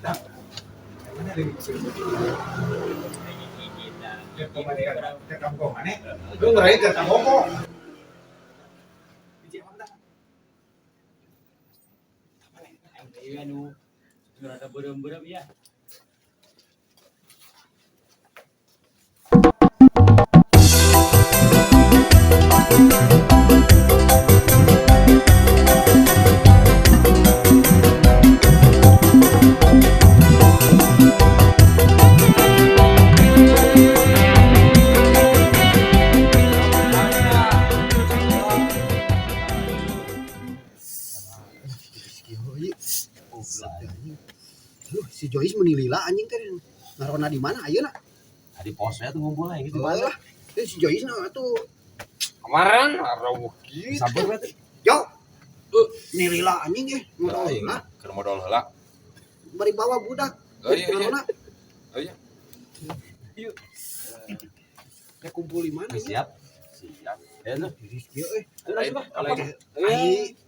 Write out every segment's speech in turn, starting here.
Mana ada di sini? Ya pemajikan kampung mana? Lu ngerain ke kampung. Biji apa dah? Ayo anu rada berem-berem ya. Si Joyce menilila anjing teh ngarona di mana ayeuna? Di posnya tuh ngumpul lagi di Mana? mana? Si Joyce nah tuh Kemarin rawuh kieu. Sampur berarti. yo nilila anjing modal lah Keur modal heula. bari bawa budak. Oh iya. Ngarona. Oh iya. Yuk. Ya kumpul di mana? Siap. Siap. Ya tuh. Rizky euy. Lain.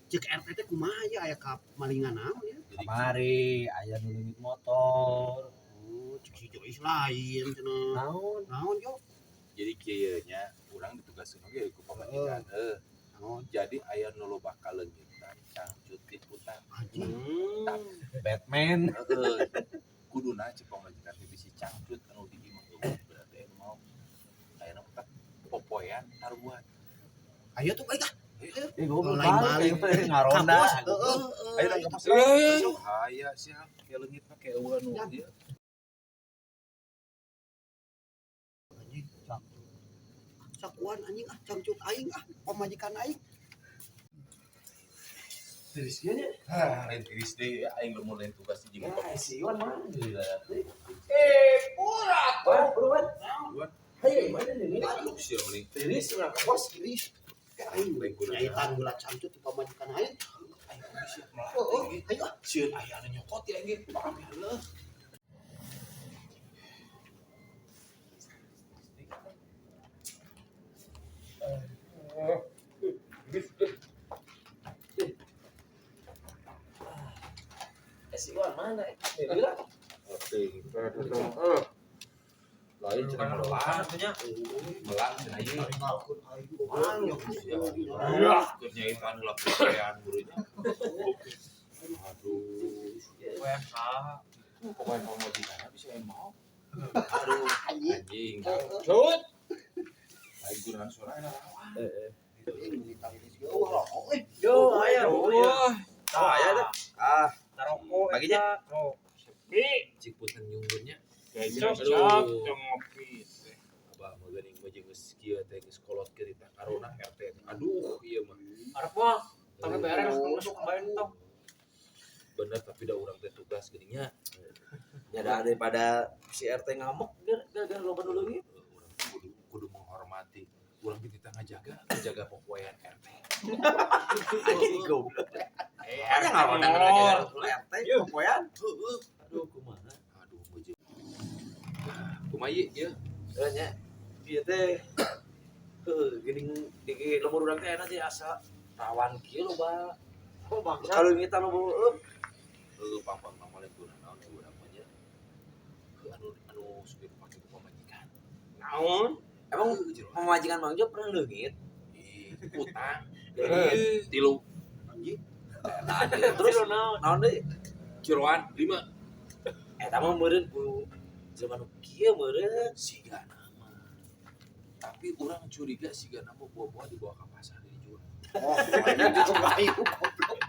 Cek RT teh kumaha ya aya ka malingan naon ya? Kamari aya nu leungit motor. Cek si Joyce lain cenah. Naon? Naon yo? Jadi kieu nya urang ditugaskeun oge ku pamajikan. Naon? Jadi aya nu loba kalengitan cangcut liputan. Anjing. Batman. Kuduna cek pamajikan teh bisi cangcut anu di imah berarti anu mau aya nu popoyan taruhan. Ayo tuh baik ah. Goblok Lain balik. ngaronda. Ayo nang kapas. Aya siap ke leungit mah ke eueuh nu ieu. Anjing cangcut. Sakuan anjing ah cangcut aing ah pamajikan aing. Rizkinya. Lain tiris deui aing lamun lain tugas di jeung Ya, si Iwan mana? urat. Buruan. Buruan. Hei, mana nih? Aduh sia meuning. Tiris urang Bos iris. Aing Lain kudu nyaitan gula cangcut di pamajikan aing. aing kudu siap melatih. Oh, ayo ah. Sieun aya anu nyokot ya ge. Paham ya heula. Si Iwan mana? Lain cenah melang nya. Melang cenah ieu. Ya, keur nyaitan heula pepean burunya. Aduh. WFH. Pokoknya mau majikan bisa mau. Aduh, anjing. Cut. Aing gunakan suara rawan. Yo, aya. Aya dah. Ah, Taroko baginya. Oh. Sepi. Cik punten nyunggunnya. Cocok Aduh. jeung ngopi. Abah mah geuning mah jeung geus kieu teh geus kolotkeun di karona RT. Aduh, ieu mah. Arep mah tapi beres masuk kembali tong. Bener tapi da urang teh tugas geuninnya. Ya daripada si RT ngamuk gara-gara loba dulu gitu. Urang kudu menghormati. Urang di tengah jaga popoyan RT. Anjing goblok. Aya ngaronda gara-gara RT popoyan. Heeh. Aduh kumaha. Aduh, meujeun. Kumaha ieu? Nya ieu teh geuning di lemur urang teh enak sih asa rawan kieu loba. kok bangsa. Kalau kita loba Pang lain guna naon ya urang mah nya. Anu suka dipake ku pamajikan. Naon? emang pemajikan Mang Jo pernah leungit. Utang. Leungit. Tilu. Anjing. Terus naon deui? Ciroan 5. Eta mah meureun ku zaman kieu meureun. Siga nama. Tapi urang curiga siga nama buah-buah dibawa ke pasar dijual. Oh, anjing itu baik goblok.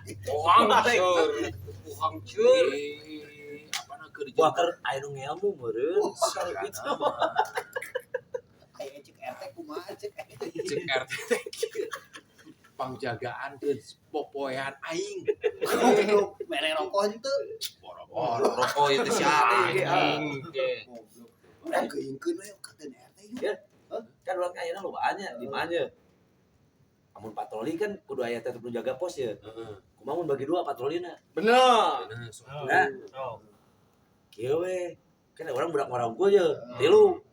Pohang ceur. Apana keur Wah keur aya nu ngelmu meureun. siga Gitu. nama. Aya cek RT kumaha cek Cek RT pangjagaan keun popoyan aing. goblok mere rokok henteu. Boro-boro. Rokok itu si Ade Anjing. Goblok. Urang geuingkeun we ka teu RT yuk. kan urang ayeuna lobaan di mana. Amun patroli kan kudu aya tetep nu jaga pos ya. Heeh. Kumaha mun bagi dua patrolina. Bener. Nah, so. Nah, Oh. kieu we. Kan orang budak marangkul je. Tilu.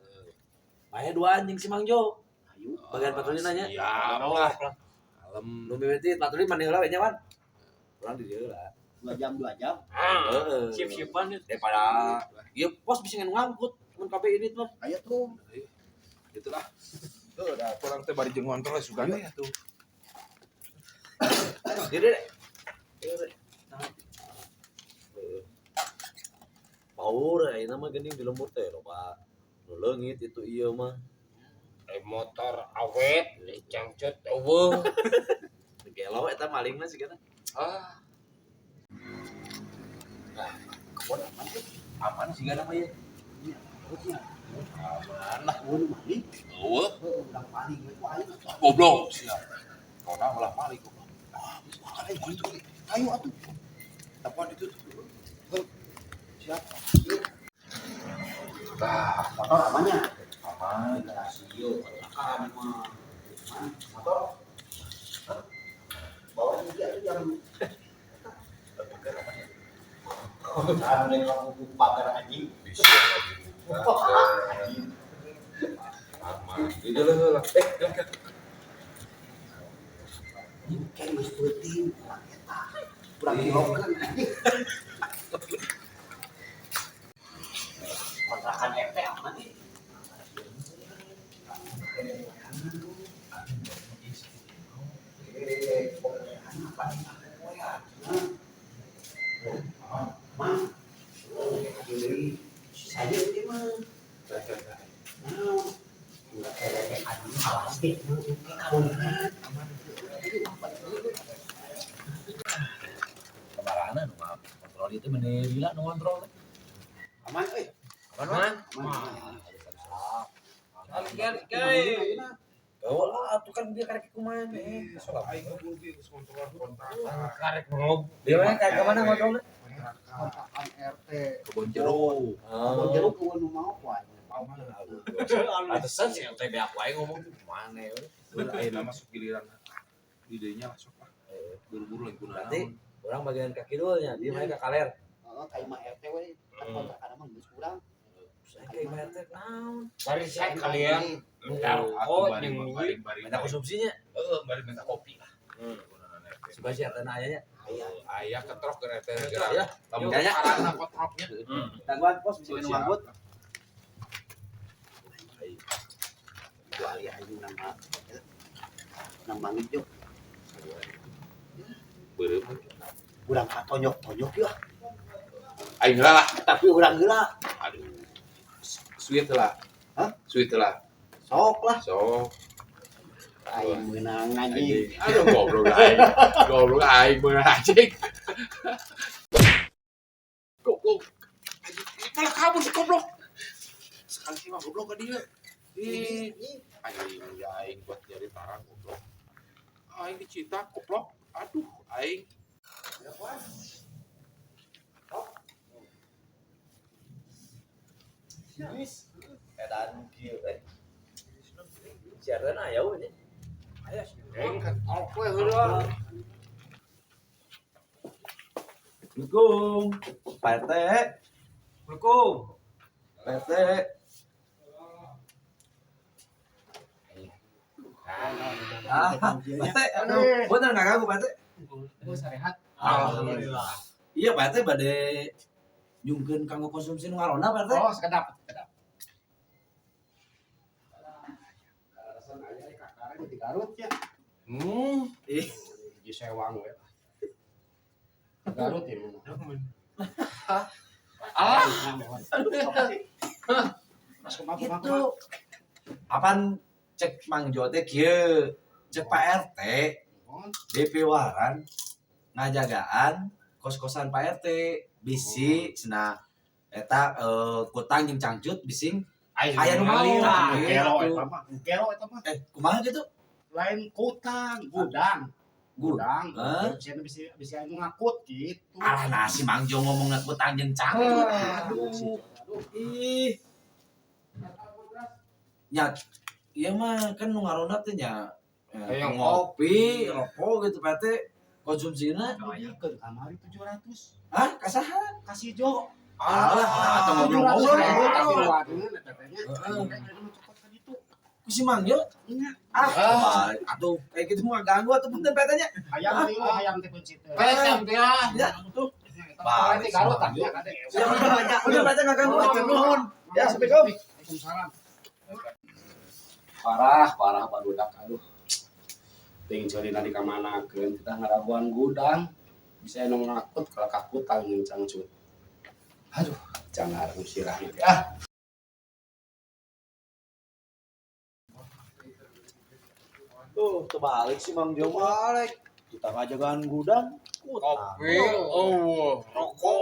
Aya dua anjing si Mang Jo. Ayo. Bagian patroli nanya. Siap lah. Alam. Nu mimiti patroli maneh heula we nya, Wan. Urang di dieu lah. 2 jam 2 jam. Ah, sip-sipan itu. Daripada ya pos bisa ngangkut mun kabeh ini tuh. Ayo tuh. Itulah. Tuh udah kurang teh bari jeung ngontrol suka ya tuh. Dede. Power ayeuna mah geuning di lemur teh loba. Nu leungit itu ieu mah. Motor awet, cangcut eueuh. Gelo eta maling mah sigana. Ah, Kebon aman tuh. aman sih gana mah ya. Iya, harusnya. Aman lah. Mun maling, Eueuh, udah maling itu ayo. goblok siap. Kona malah maling goblok. Ayo itu. Ayo atuh. Apaan itu? Siap. Bah, Motor amannya. aman. Rasio, akan mah. Motor. Bawa juga tuh yang Kan kamu pagar anjing. Bisa lagi. Aman. Itu lah. Kan. Kan geus penting kurang eta. Kurang kilokeun anjing. Kontrakan RT aman nih. Saya ini mah Kemarana nu kontrol itu menelila nu kontrol. aman euy. Aman. Aman. Oh, atuh kan dia karek kumaha nih. Soal aing kudu geus kontrol kontrakan. Karek ngob. Dia mah kayak mana kontrolnya? Kontrakan RT. Kebon jeruk. Kebon jeruk kudu nu mau kuat. Pantesan sih TB aku aing ngomong mana ya. Ayeuna masuk giliran idenya lah sok lah. Buru-buru lagi gunana. Berarti orang bagian kaki dulunya, dia main ke kaler. Heeh, kayak mah RT we. Kontrakan mah geus kurang. Saya kayak main teh naon? Bari saya kalian minta Aku rokok bari jeung bari Minta konsumsinya. Heeh, bari minta kopi lah. Gunana RT. Supaya si RT ayahnya. Aya ketrok ke RT Ya, gerak. Lamun ya. arana kotroknya. Tangguhan pos bisa minum anggut. Dua ali aja nang mangit yuk. Beureum. Urang katonjok-tonjok ya. Aing lah. Tapi urang heula. Aduh. Sweet lah. Hah? Sweet lah. Sok lah. So, Aing meunang anjing. anjing. Aduh goblok aing. Goblok aing bener anjing. Goblok. Anjing, malah kamu sih goblok. Sekali sih mah goblok ke dia. Aing buat nyari tarang goblok. Aing dicita goblok. Aduh, aing. Edan kieu teh. Si RT aya we. Aya sih. oke heula. Assalamualaikum. Pak RT. Assalamualaikum. Pak RT. Pak RT, aduh, bener enggak ganggu Pak RT? Sehat. Alhamdulillah. Iya Pak RT bade nyungkeun kanggo konsumsi nu ngarona Pak RT. Oh, sekedap. Di Garut ya. Ih, Di sewang we. Garut ya. Ah, itu apaan cek Mang Jo teh kieu cek Pak RT DP waran ngajagaan kos-kosan Pak RT bisi cenah eta kutang jeung cangcut bising aya nu mau Kero eta mah. kumaha gitu Lain kutang, gudang. Gudang. Hah? Bisa ngakut gitu. alah nah si Mang Jo ngomongna kutang jeung cangcut aduh ih nya ieu mah kan nu ngarona teh nya Kayak ngopi rokok gitu Pak RT konsumsina Bayarkeun kamari 700. hah kasaha Kasih Jo. alah atau ngobrol-ngobrol Tapi waduh tetenya. ku si Mang Jo atuh kayak gitu mah ganggu atuh punten Pak RT nya Hayam teh kunci teh. Ayam teh. ya tuh Balik kalau Mang Jo. tanya ada. Udah baca enggak ganggu atur nuhun. Ya, assalamualaikum. Waalaikumsalam. Parah barudak aduh ting cerita di kamanakeun kita ngaraguan gudang bisa nu ngakut kalau kakutan ngencang cut aduh jangan usirah itu Tuh, terbalik sih Mang Jo balik. Kita ngajagaan gudang. Kopi, rokok,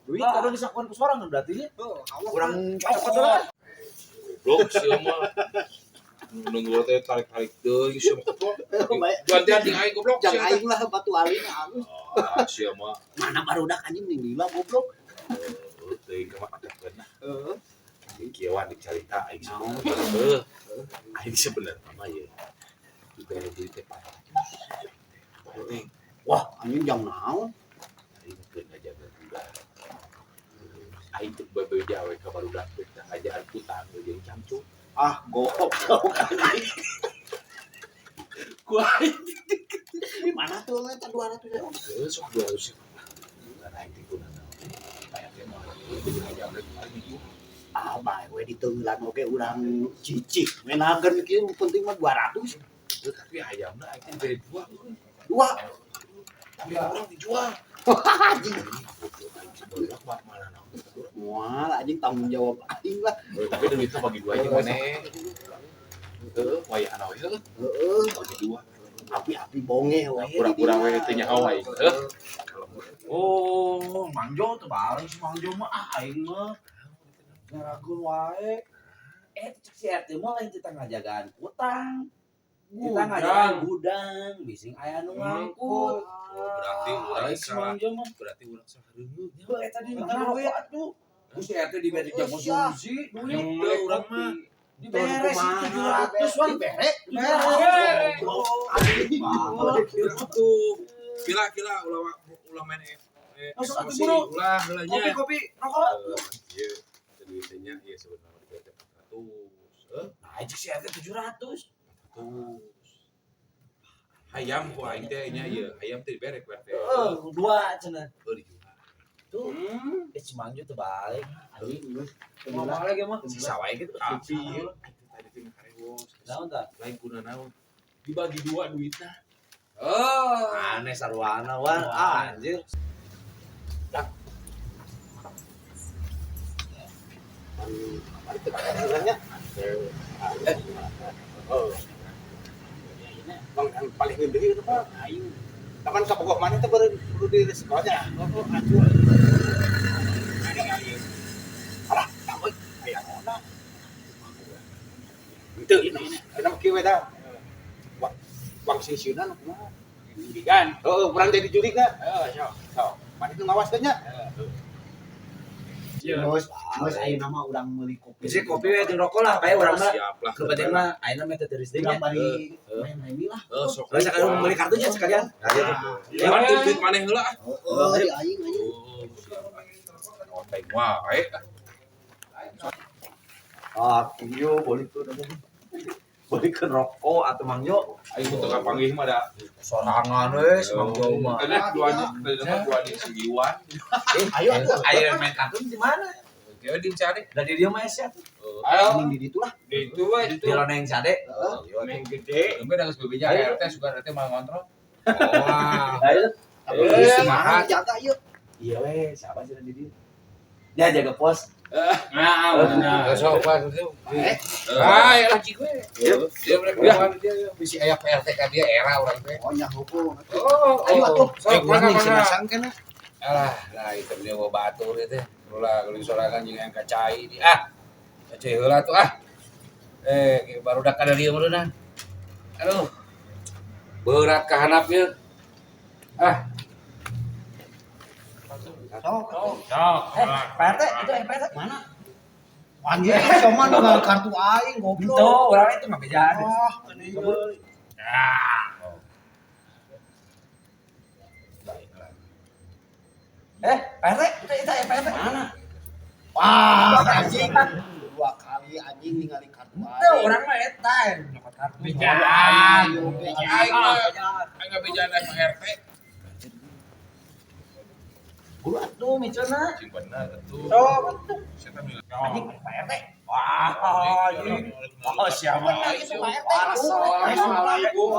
Duit kadang disakuan ke sorangan berarti ya. Kurang cocok lah. goblok sih mah. Nunggu teh tarik-tarik deui sih mah goblok. Gantian ting aing goblok sih. Jangan aing lah batu alin halus. Ah, sih mah. Mana barudak anjing ning lila goblok. Teuing ka mah ada beunah. Heeh. Ieu kieuan dicarita aing sih. Aing sebenarnya mah ye. Dibere duit teh 400. Aing Wah, anjing jam naon? aing keur ngajaga gudang. Aing teh bebeja we ka barudak teh ngajaan utang jeung camcu. Ah, goblok anjing. Ku aing Di mana tuh eta 200 ya? sok 200. Bukan aing teh kunaon. Kayak teh mah teu ngajaga aing itu. Ah, bae we ditenggelan oge urang cicik. Menageun kieu penting mah 200. Tapi ayamna aing teh bere dua. Dua. Tapi orang dijual. Anjing. Bolak malah naon. Moal anjing tanggung jawab aing lah. Tapi duitnya bagi dua aja mana? Waya anak itu Heeh. bagi dua. Api-api bonge we. Pura-pura we teu nyaho wae. Oh, Mang Jo terbalik si Mang Jo mah aing mah. Ngaragun wae. Cek si RT mah lain kita ngajagaan utang. Kita ngajagaan gudang, bising aya nu ngangkut. Berarti urang Si Mang Jo mah. berarti urang salah reungeung nya. Bae tadi mana duit atuh. Ku si RT diberi jam konsumsi duit. Teu urang mah Diberes 700 wan beres. tuh. Kila ulah main Masuk atuh, emosi, buru. ulah heula nya. Kopi, rokok. Ieu duitnya ieu sebenarnya duitnya 400. Nah, cek si RT 700. Hayam ku aing teh nya ieu, hayam teh dibere ku RT. Dua cenah. Dijual. Tuh, si Mang Jo terbalik. Anjing, Mau lagi mah. si sawai gitu. Tapi ieu tadi teh karewos. Naon tah? Lain kuna naon. Dibagi dua duitnya. Oh, aneh sarwana wan. Anjir. Bang yang paling gede itu Pak. Ayo. Taman kapogok mana itu baru di sekolahnya. Oh, aduh. Alah, tak boy. Aya ona. Itu ini. Ada kieu we dah. Bang sisiunan kumaha? Judikan. Oh, urang jadi jurik dah. Heeh, So, mana itu ngawas teh nya? Iya. Geus ayeuna mah urang meuli kopi. Bisi kopi we jeung rokok lah bae urang mah. Siap lah. Kebetulan mah ayeuna mah teh teuris deui Urang nya. bari main ini lah. Sok. Lah sakalian beli kartunya sekalian. Lewat duit maneh heula. Oh, di aing. Oh, baik wae. Ah, kieu balik tuh. Balik ke rokok atau Mang Jo. Aing untuk kapanggih mah da. Sorangan we si Mang Jo mah. Ada dua di Sugiwan. Ayo atuh. Ayo main kartu di mana? Dia dicari. Dari dia mah sia. Ayo. Ini di ditu lah. Itu we Di loneng sade. Main gede. Enggak ada bebeja RT suka RT mah ngontrol. Ayo. Semangat jaga yuk. Iya we, siapa sih di dia? Dia jaga pos. Nah, benar. Sok pas itu. Ah, ya laki gue. Dia mereka dia bisa aya PRT ka dia era orang teh. Oh, nya hukum. Oh, Ayo atuh. Sok Urang mana nih mana. sinasang kana. Alah, nah itu dia mau batur itu. Ulah geus sorangan jeung yang kacai di. Ah. Kacai heula tuh ah. Baru dak kada dieu meureunna. Aduh. Berat ka handapnya. Ah. Sok. Pak RT, itu Pak RT mana? Anjir, cuman dengan kartu aing Itu goblok. orang itu mah bejaan. Wah, tadi Pak RT, itu Pak RT mana? wah, anjing. Dua kali anjing ningali kartu Itu aing. orang mah eta dapat kartu. Bejaan. Aing mah enggak bejaan sama RT. Guru atuh micana. Simpenna atuh. Oh, betul. Saya milih. Anjing Pak RT. Wah, ini. Oh, siapa itu Pak RT? Assalamualaikum.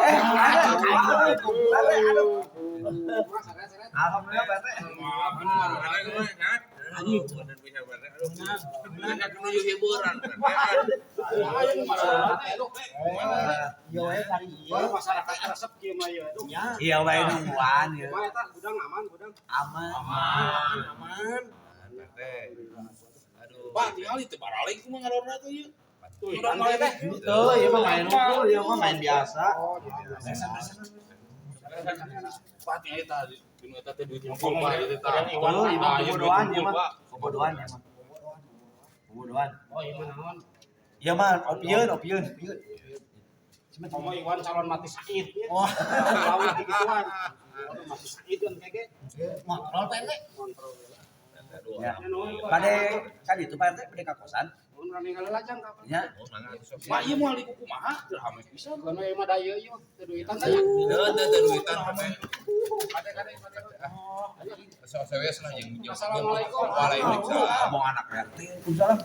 Alhamdulillah Pak RT. Masyarakat resep kieu mah ieu. Iya bae nungguan ya. Mah eta gudang aman, gudang. Aman. Pak, tinggal itu baralik mah ngalorna tuh ieu. Udah mulai teh. Tuh, ieu mah main ukur, ieu mah main biasa. Pak, tinggal eta dinu eta teh duit Ngomong Pak ieu ieu teh. teh. Tuh, ieu mah kebodohan ya mah. Kebodohan ya mah. Kebodohan. Oh, iya naon? Ieu mah opieun. Komo Iwan calon mati sakit. Wah, Lawan gituan. Mati sakit kan kege. kontrol Pak RT. Kontrol. Ya. Pade kan itu Pak RT pade ka kosan. Mun rani ngalelajang kapan? Ya. Pak ieu moal di kumaha? Teu hame pisan. Kono ieu mah daya ieu teu duitan teh. Teu duitan hame. Kade. Sewes lah yang Assalamualaikum. Waalaikumsalam. Mau anak RT. Waalaikumsalam.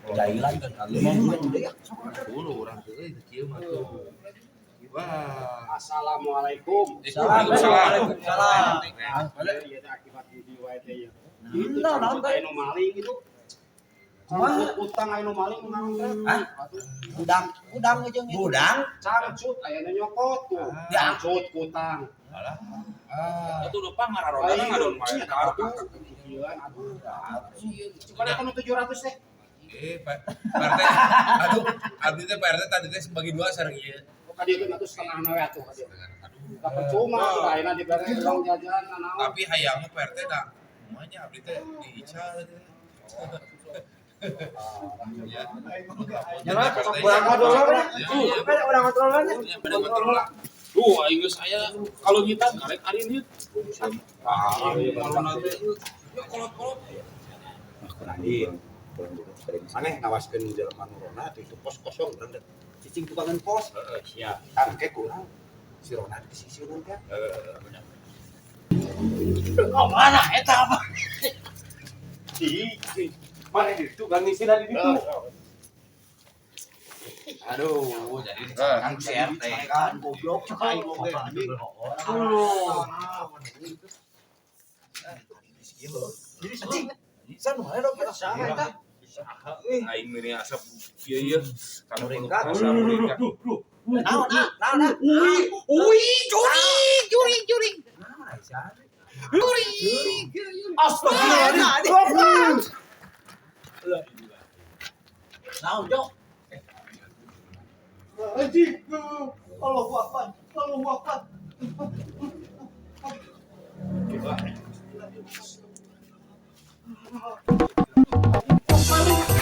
Jailan kan kali mau gede ya. Dulu orang teh kieu mah tuh. Wah. Assalamualaikum. Waalaikumsalam. Ieu teh akibat di wae teh ieu. Naon teh? Anu maling gitu. Kumaha? Utang anu maling naon teh? Hah? Gudang aja gitu. Gudang? Cangcut aya nu nyokot tuh. Ya. Cangcut kutang. Itu udah pangaroda ngadon mah. Aduh. Cuma ada 700 teh. Pak RT. Aduh, abdi teh Pak RT tadi teh bagi dua sareng ieu. Kadi itu atuh setengah we atuh kadi. Da percuma ayeuna dibere uang jajan naon. Tapi hayang Pak RT da umanya abdi teh diical teh. Nyala berapa dolar? Udah kontrol kan? Pada kontrol lah. Tuh, aing geus aya kalau kita karek ari ieu. Kalau nanti ya kolot-kolot. Maneh ngawaskeun jelema nu rona itu pos kosong urang teh. Cicing tukangan pos. Heeh, siap. Angke kurang. Si Rona di sisi urang teh. Benar. Mana eta mah? Mana itu gang ngisi dari ditu. Aduh, jadi kan si RT kan goblok cai goblok. Jadi anjing. San mana dong kita saha eta? Aing meni asap ieu Kanu ringkat. ringkat. Naon? Astagfirullahaladzim. Naon, Jok? Anjing. Allahu Akbar.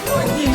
Anjing.